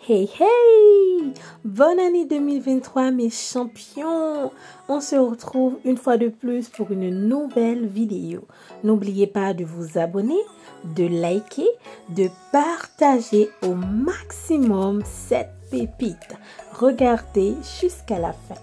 Hey hey! Bonne année 2023 mes champions! On se retrouve une fois de plus pour une nouvelle vidéo. N'oubliez pas de vous abonner, de liker, de partager au maximum cette pépite. Regardez jusqu'à la fin.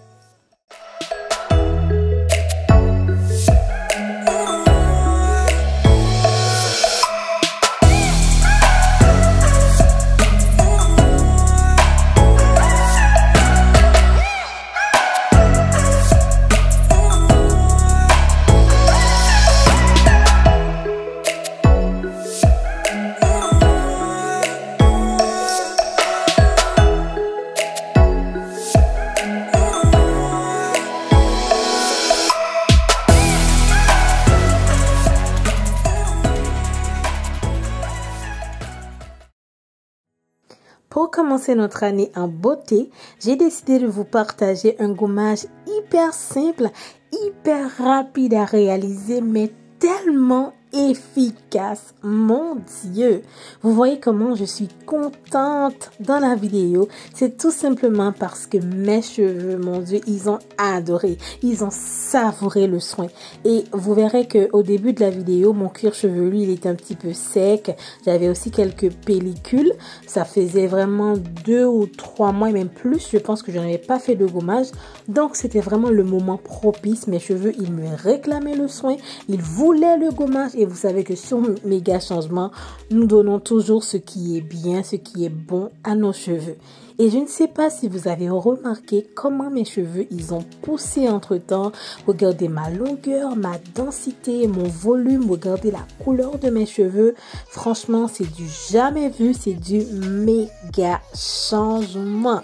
Pour commencer notre année en beauté, j'ai décidé de vous partager un gommage hyper simple, hyper rapide à réaliser, mais tellement efficace. Mon Dieu! Vous voyez comment je suis contente dans la vidéo. C'est tout simplement parce que mes cheveux, mon Dieu, ils ont adoré. Ils ont savouré le soin. Et vous verrez que au début de la vidéo, mon cuir chevelu, il est un petit peu sec. J'avais aussi quelques pellicules. Ça faisait vraiment 2 ou 3 mois, et même plus. Je pense que je n'avais pas fait de gommage. Donc, c'était vraiment le moment propice. Mes cheveux, ils me réclamaient le soin. Ils voulaient le gommage. Et vous savez que sur Méga Changement, nous donnons toujours ce qui est bien, ce qui est bon à nos cheveux. Et je ne sais pas si vous avez remarqué comment mes cheveux, ils ont poussé entre-temps. Regardez ma longueur, ma densité, mon volume. Regardez la couleur de mes cheveux. Franchement, c'est du jamais vu. C'est du méga changement.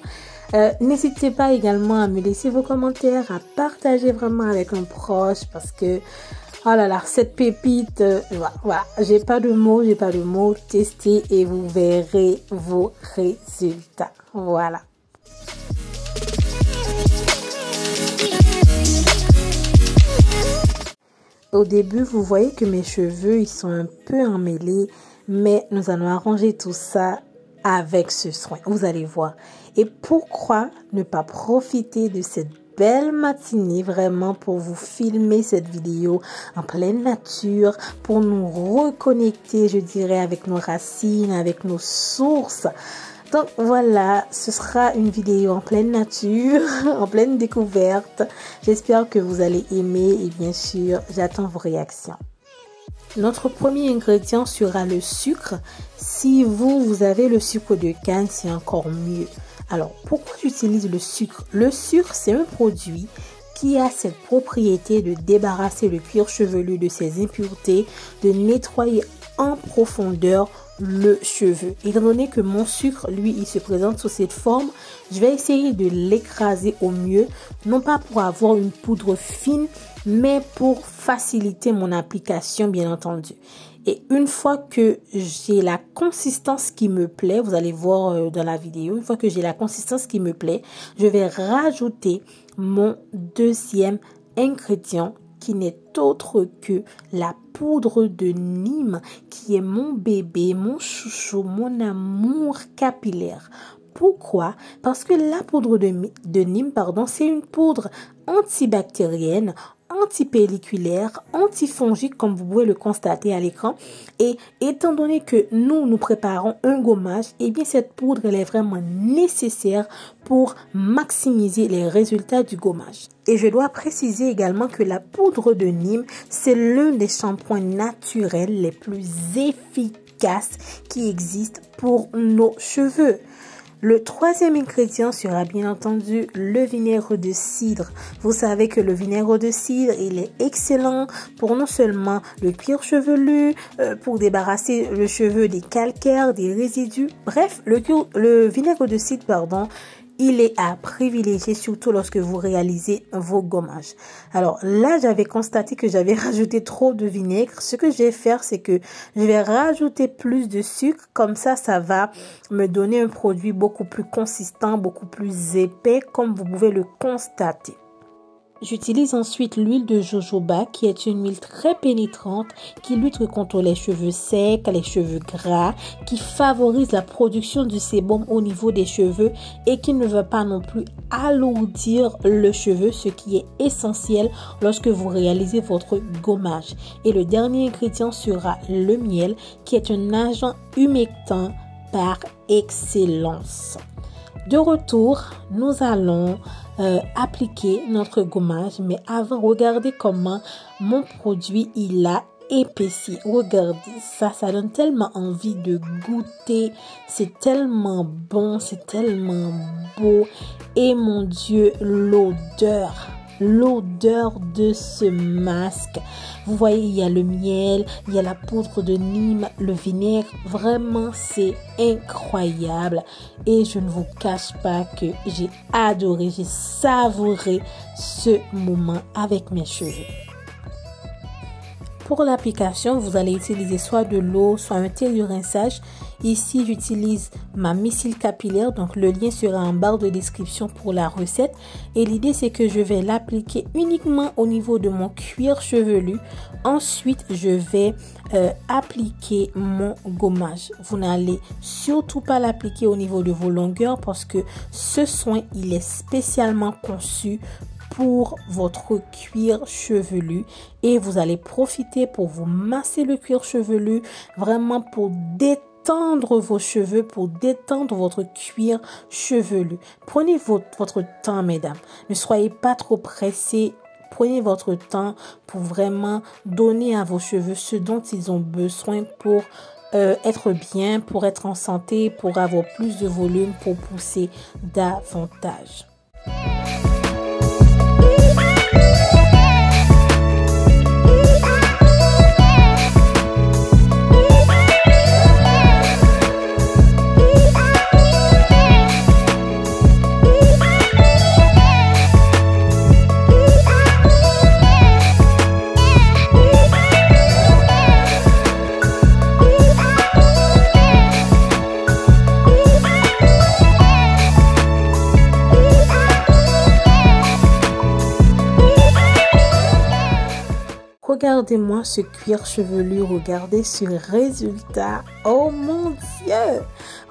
N'hésitez pas également à me laisser vos commentaires, à partager vraiment avec un proche parce que oh là là, cette pépite, voilà, j'ai pas de mots, testez et vous verrez vos résultats. Voilà. Au début, vous voyez que mes cheveux, ils sont un peu emmêlés, mais nous allons arranger tout ça avec ce soin. Vous allez voir. Et pourquoi ne pas profiter de cette belle matinée vraiment pour vous filmer cette vidéo en pleine nature, pour nous reconnecter, je dirais, avec nos racines, avec nos sources. Donc voilà, ce sera une vidéo en pleine nature, en pleine découverte. J'espère que vous allez aimer et bien sûr, j'attends vos réactions. Notre premier ingrédient sera le sucre. Si vous avez le sucre de canne, c'est encore mieux. Alors, pourquoi j'utilise le sucre? Le sucre, c'est un produit qui a cette propriété de débarrasser le cuir chevelu de ses impuretés, de nettoyer en profondeur le cheveu. Étant donné que mon sucre, lui, il se présente sous cette forme, je vais essayer de l'écraser au mieux, non pas pour avoir une poudre fine, mais pour faciliter mon application, bien entendu. Et une fois que j'ai la consistance qui me plaît, vous allez voir dans la vidéo, une fois que j'ai la consistance qui me plaît, je vais rajouter mon deuxième ingrédient qui n'est autre que la poudre de Nîmes, qui est mon bébé, mon chouchou, mon amour capillaire. Pourquoi? Parce que la poudre de Nîmes, c'est une poudre antibactérienne, antipelliculaire, antifongique, comme vous pouvez le constater à l'écran. Et étant donné que nous préparons un gommage, eh bien cette poudre, elle est vraiment nécessaire pour maximiser les résultats du gommage. Et je dois préciser également que la poudre de Nîmes, c'est l'un des shampoings naturels les plus efficaces qui existent pour nos cheveux. Le troisième ingrédient sera bien entendu le vinaigre de cidre. Vous savez que le vinaigre de cidre, il est excellent pour non seulement le cuir chevelu, pour débarrasser le cheveu des calcaires, des résidus. Bref, le vinaigre de cidre, il est à privilégier surtout lorsque vous réalisez vos gommages. Alors là, j'avais constaté que j'avais rajouté trop de vinaigre. Ce que je vais faire, c'est que je vais rajouter plus de sucre. Comme ça va me donner un produit beaucoup plus consistant, beaucoup plus épais, comme vous pouvez le constater. J'utilise ensuite l'huile de jojoba qui est une huile très pénétrante qui lutte contre les cheveux secs, les cheveux gras, qui favorise la production du sébum au niveau des cheveux et qui ne va pas non plus alourdir le cheveu, ce qui est essentiel lorsque vous réalisez votre gommage. Et le dernier ingrédient sera le miel qui est un agent humectant par excellence. De retour, nous allons appliquer notre gommage, mais avant, regardez comment mon produit il a épaissi. Regardez ça, ça donne tellement envie de goûter, c'est tellement bon, c'est tellement beau et mon Dieu, l'odeur de ce masque. Vous voyez, il y a le miel, il y a la poudre de Nîmes, le vinaigre. Vraiment, c'est incroyable. Et je ne vous cache pas que j'ai adoré, j'ai savouré ce moment avec mes cheveux. Pour l'application, vous allez utiliser soit de l'eau, soit un thé de rinçage. Ici, j'utilise ma micelle capillaire. Donc, le lien sera en barre de description pour la recette. Et l'idée, c'est que je vais l'appliquer uniquement au niveau de mon cuir chevelu. Ensuite, je vais appliquer mon gommage. Vous n'allez surtout pas l'appliquer au niveau de vos longueurs parce que ce soin, il est spécialement conçu pour votre cuir chevelu et vous allez profiter pour vous masser le cuir chevelu, vraiment pour détendre vos cheveux, pour détendre votre cuir chevelu. Prenez votre temps, mesdames. Ne soyez pas trop pressés. Prenez votre temps pour vraiment donner à vos cheveux ce dont ils ont besoin pour être bien, pour être en santé, pour avoir plus de volume, pour pousser davantage. Regardez-moi ce cuir chevelu, regardez ce résultat. Oh mon Dieu!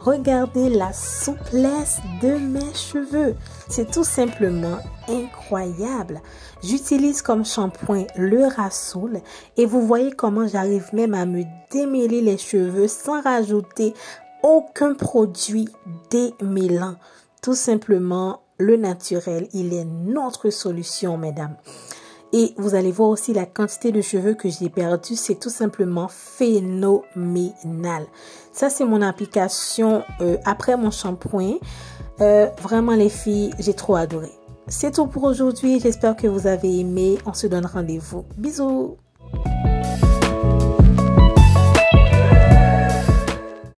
Regardez la souplesse de mes cheveux. C'est tout simplement incroyable. J'utilise comme shampoing le Rassoul et vous voyez comment j'arrive même à me démêler les cheveux sans rajouter aucun produit démêlant. Tout simplement, le naturel, il est notre solution, mesdames. Et vous allez voir aussi la quantité de cheveux que j'ai perdu. C'est tout simplement phénoménal. Ça, c'est mon application après mon shampoing. Vraiment, les filles, j'ai trop adoré. C'est tout pour aujourd'hui. J'espère que vous avez aimé. On se donne rendez-vous. Bisous.